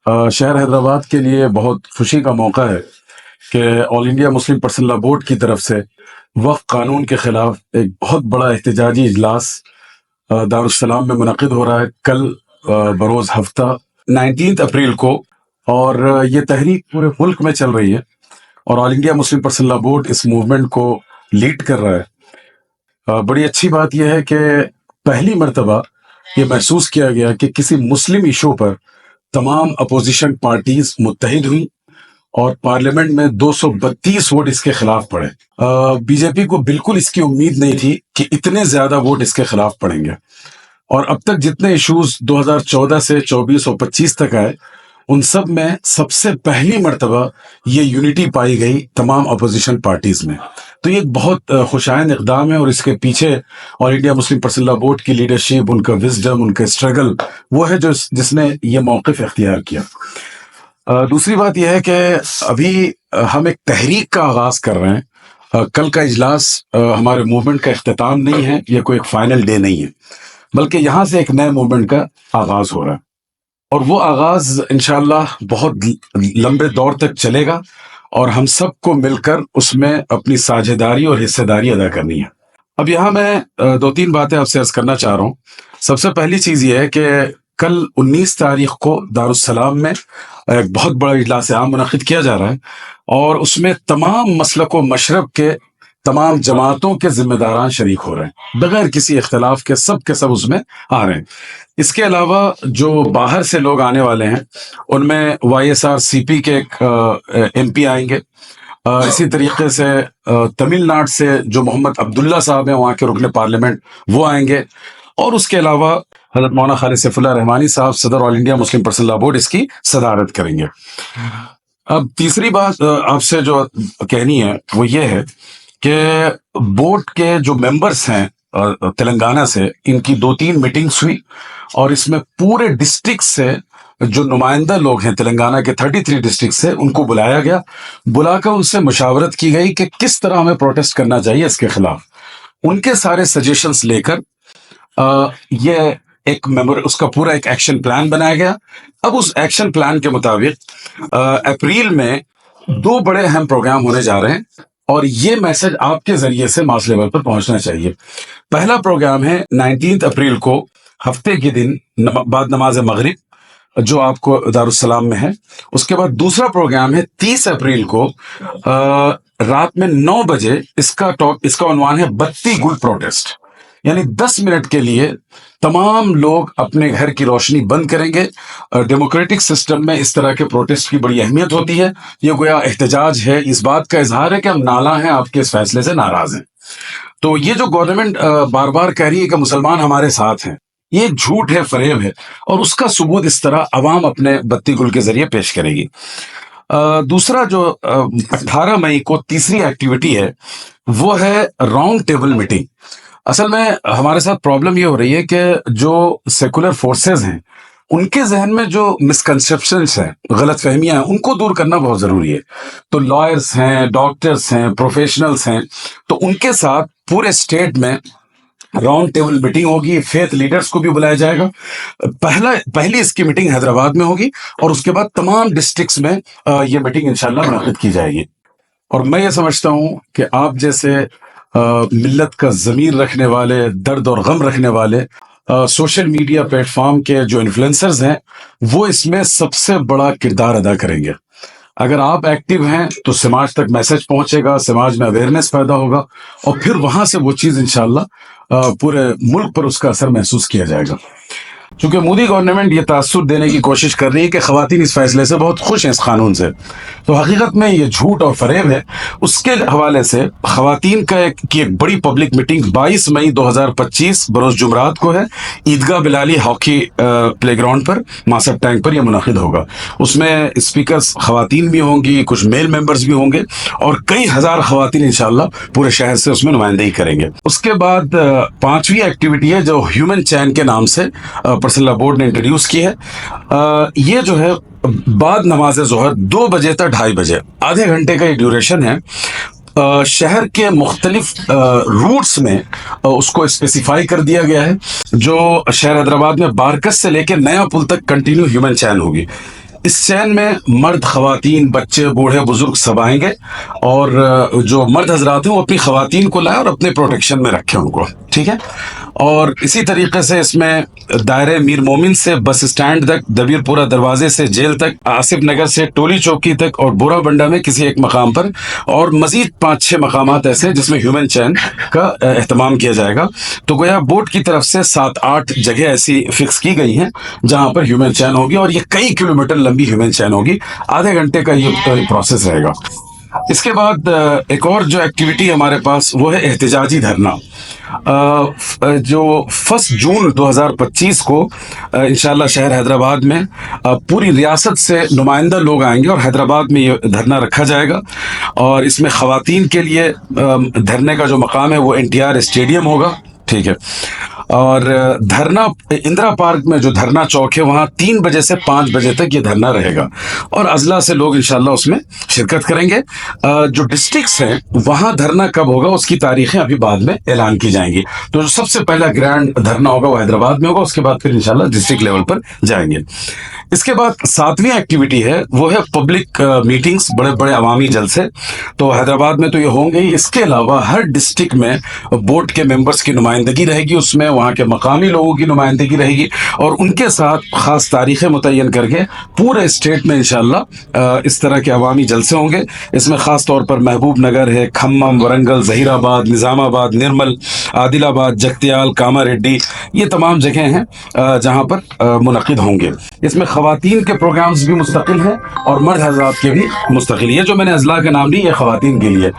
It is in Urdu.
شہر حیدرآباد کے لیے بہت خوشی کا موقع ہے کہ آل انڈیا مسلم پرسنل لا بورڈ کی طرف سے وقف قانون کے خلاف ایک بہت بڑا احتجاجی اجلاس دارالسلام میں منعقد ہو رہا ہے کل بروز ہفتہ 19 اپریل کو، اور یہ تحریک پورے ملک میں چل رہی ہے اور آل انڈیا مسلم پرسنل لا بورڈ اس موومنٹ کو لیڈ کر رہا ہے۔ بڑی اچھی بات یہ ہے کہ پہلی مرتبہ یہ محسوس کیا گیا کہ کسی مسلم ایشو پر تمام اپوزیشن پارٹیز متحد ہوئی اور پارلیمنٹ میں 232 ووٹ اس کے خلاف پڑے۔ بی جے پی کو بالکل اس کی امید نہیں تھی کہ اتنے زیادہ ووٹ اس کے خلاف پڑیں گے، اور اب تک جتنے ایشوز 2014 سے 24 اور 25 تک آئے، ان سب میں سب سے پہلی مرتبہ یہ یونٹی پائی گئی تمام اپوزیشن پارٹیز میں۔ تو یہ ایک بہت خوشائند اقدام ہے، اور اس کے پیچھے آل انڈیا مسلم پرسنل لا بورڈ کی لیڈرشپ، ان کا وزڈم، ان کا اسٹرگل وہ ہے جس نے یہ موقف اختیار کیا۔ دوسری بات یہ ہے کہ ابھی ہم ایک تحریک کا آغاز کر رہے ہیں۔ کل کا اجلاس ہمارے موومنٹ کا اختتام نہیں ہے، یہ کوئی ایک فائنل ڈے نہیں ہے، بلکہ یہاں سے ایک نئے موومنٹ کا آغاز ہو رہا ہے، اور وہ آغاز انشاءاللہ بہت لمبے دور تک چلے گا، اور ہم سب کو مل کر اس میں اپنی ساجھیداری اور حصہ داری ادا کرنی ہے۔ اب یہاں میں 2-3 باتیں آپ سے عرض کرنا چاہ رہا ہوں۔ سب سے پہلی چیز یہ ہے کہ کل 19 تاریخ کو دارالسلام میں ایک بہت بڑا اجلاس عام منعقد کیا جا رہا ہے، اور اس میں تمام مسلک و مشرب کے تمام جماعتوں کے ذمہ داران شریک ہو رہے ہیں، بغیر کسی اختلاف کے سب اس میں آ رہے ہیں۔ اس کے علاوہ جو باہر سے لوگ آنے والے ہیں، ان میں YSRCP کے ایک MP آئیں گے، اسی طریقے سے تمل ناڈ سے جو محمد عبداللہ صاحب ہیں، وہاں کے رکن پارلیمنٹ، وہ آئیں گے، اور اس کے علاوہ حضرت مولانا خالد سیف اللہ رحمانی صاحب صدر آل انڈیا مسلم پرسنل لا بورڈ اس کی صدارت کریں گے۔ اب تیسری بات آپ سے جو کہنی ہے وہ یہ ہے کہ بورڈ کے جو ممبرس ہیں تلنگانہ سے، ان کی 2-3 میٹنگز ہوئی، اور اس میں پورے ڈسٹرکٹ سے جو نمائندہ لوگ ہیں تلنگانہ کے 33 ڈسٹرکٹ سے، ان کو بلایا گیا، بلا کر ان سے مشاورت کی گئی کہ کس طرح ہمیں پروٹیسٹ کرنا چاہیے اس کے خلاف۔ ان کے سارے سجیشنز لے کر یہ ایک ممبر اس کا پورا ایک ایکشن پلان بنایا گیا۔ اب اس ایکشن پلان کے مطابق اپریل میں 2 بڑے اہم پروگرام ہونے جا رہے ہیں، اور یہ میسج آپ کے ذریعے سے ماس لیول پر پہنچنا چاہیے۔ پہلا پروگرام ہے 19 اپریل کو، ہفتے کے دن بعد نماز مغرب، جو آپ کو دارالسلام میں ہے۔ اس کے بعد دوسرا پروگرام ہے 30 اپریل کو رات میں 9 بجے۔ اس کا عنوان ہے بتی گل پروٹیسٹ، یعنی 10 منٹ کے لیے تمام لوگ اپنے گھر کی روشنی بند کریں گے۔ ڈیموکریٹک سسٹم میں اس طرح کے پروٹیسٹ کی بڑی اہمیت ہوتی ہے۔ یہ گویا احتجاج ہے، اس بات کا اظہار ہے کہ ہم نالاں ہیں، آپ کے اس فیصلے سے ناراض ہیں۔ تو یہ جو گورنمنٹ بار بار کہہ رہی ہے کہ مسلمان ہمارے ساتھ ہیں، یہ ایک جھوٹ ہے، فریب ہے، اور اس کا ثبوت اس طرح عوام اپنے بتی گل کے ذریعے پیش کرے گی۔ دوسرا جو 18 مئی کو تیسری ایکٹیویٹی ہے، وہ ہے راؤنڈ ٹیبل میٹنگ۔ اصل میں ہمارے ساتھ پرابلم یہ ہو رہی ہے کہ جو سیکولر فورسز ہیں، ان کے ذہن میں جو مسکنسیپشنز ہیں، غلط فہمیاں ہیں، ان کو دور کرنا بہت ضروری ہے۔ تو لائرز ہیں، ڈاکٹرز ہیں، پروفیشنلز ہیں، تو ان کے ساتھ پورے اسٹیٹ میں راؤنڈ ٹیبل میٹنگ ہوگی۔ فیتھ لیڈرز کو بھی بلایا جائے گا۔ پہلی اس کی میٹنگ حیدرآباد میں ہوگی، اور اس کے بعد تمام ڈسٹرکٹس میں یہ میٹنگ انشاءاللہ منعقد کی جائے گی۔ اور میں یہ سمجھتا ہوں کہ آپ جیسے ملت کا ضمیر رکھنے والے، درد اور غم رکھنے والے سوشل میڈیا پلیٹ فارم کے جو انفلوئنسرز ہیں، وہ اس میں سب سے بڑا کردار ادا کریں گے۔ اگر آپ ایکٹیو ہیں تو سماج تک میسج پہنچے گا، سماج میں اویئرنیس پیدا ہوگا، اور پھر وہاں سے وہ چیز انشاءاللہ پورے ملک پر اس کا اثر محسوس کیا جائے گا۔ چونکہ مودی گورنمنٹ یہ تاثر دینے کی کوشش کر رہی ہے کہ خواتین اس فیصلے سے بہت خوش ہیں، اس قانون سے، تو حقیقت میں یہ جھوٹ اور فریب ہے۔ اس کے حوالے سے خواتین کی ایک بڑی پبلک میٹنگ 22 مئی 2025 بروز جمعرات کو ہے، عیدگاہ بلالی ہاکی پلے گراؤنڈ پر، ماسٹ ٹینک پر یہ منعقد ہوگا۔ اس میں اسپیکرز خواتین بھی ہوں گی، کچھ میل ممبرز بھی ہوں گے، اور کئی ہزار خواتین انشاءاللہ پورے شہر سے اس میں نمائندگی کریں گے۔ اس کے بعد 5ویں ایکٹیویٹی ہے جو ہیومن چین کے نام سے پرسنل لا بورڈ نے انٹروڈیوس کی ہے۔ یہ جو ہے بعد نماز ظہر 2 بجے تک 2:30 بجے، آدھے گھنٹے کا یہ ڈیوریشن ہے۔ شہر کے مختلف روٹس میں اس کو اسپیسیفائی کر دیا گیا ہے۔ جو شہر حیدرآباد میں بارکس سے لے کے نیا پل تک کنٹینیو ہیومن چین ہوگی۔ اس چین میں مرد، خواتین، بچے، بوڑھے، بزرگ سب آئیں گے، اور جو مرد حضرات ہیں وہ اپنی خواتین کو لائیں اور اپنے پروٹیکشن میں رکھیں ان کو، ٹھیک ہے۔ اور اسی طریقے سے اس میں دائرے میر مومن سے بس اسٹینڈ تک، دبیر پورہ دروازے سے جیل تک، آصف نگر سے ٹولی چوکی تک، اور بورا بنڈا میں کسی ایک مقام پر، اور مزید 5-6 مقامات ایسے جس میں ہیومن چین کا اہتمام کیا جائے گا۔ تو گویا بورڈ کی طرف سے 7-8 جگہ ایسی فکس کی گئی ہیں جہاں پر ہیومن چین ہوگی، اور یہ کئی کلومیٹر لمبی ہیومن چین ہوگی، آدھے گھنٹے کا یہ پروسیس رہے گا۔ اس کے بعد ایک اور جو ایکٹیویٹی ہمارے پاس وہ ہے احتجاجی دھرنا، جو 1 جون 2025 کو انشاءاللہ شہر حیدرآباد میں پوری ریاست سے نمائندہ لوگ آئیں گے، اور حیدرآباد میں یہ دھرنا رکھا جائے گا۔ اور اس میں خواتین کے لیے دھرنے کا جو مقام ہے وہ NTR اسٹیڈیم ہوگا، ٹھیک ہے۔ اور دھرنا اندرا پارک میں جو دھرنا چوک ہے وہاں 3 بجے سے 5 بجے تک یہ دھرنا رہے گا، اور اضلاع سے لوگ انشاءاللہ اس میں شرکت کریں گے۔ جو ڈسٹرکٹس ہیں وہاں دھرنا کب ہوگا اس کی تاریخیں ابھی بعد میں اعلان کی جائیں گی۔ تو جو سب سے پہلا گرینڈ دھرنا ہوگا وہ حیدرآباد میں ہوگا، اس کے بعد پھر انشاءاللہ ڈسٹرکٹ لیول پر جائیں گے۔ اس کے بعد 7ویں ایکٹیویٹی ہے وہ ہے پبلک میٹنگز، بڑے بڑے عوامی جلسے۔ تو حیدرآباد میں تو یہ ہوں گے ہی، اس کے علاوہ ہر ڈسٹرکٹ میں بورڈ کے ممبرس کی نمائندگی رہے گی، اس میں وہاں کے مقامی لوگوں کی نمائندگی رہے گی، اور ان کے ساتھ خاص تاریخیں متعین کر کے پورے اسٹیٹ میں انشاءاللہ اس طرح کے عوامی جلسے ہوں گے۔ اس میں خاص طور پر محبوب نگر ہے، کھمم، ورنگل، ظہیر آباد، نظام آباد، نرمل، عادل آباد، جگتیال، کاماریڈی، یہ تمام جگہیں ہیں جہاں پر منعقد ہوں گے۔ اس میں خواتین کے پروگرامز بھی مستقل ہیں اور مرد حضرات کے بھی مستقل۔ یہ جو میں نے اضلاع کا نام لی یہ خواتین کے لیے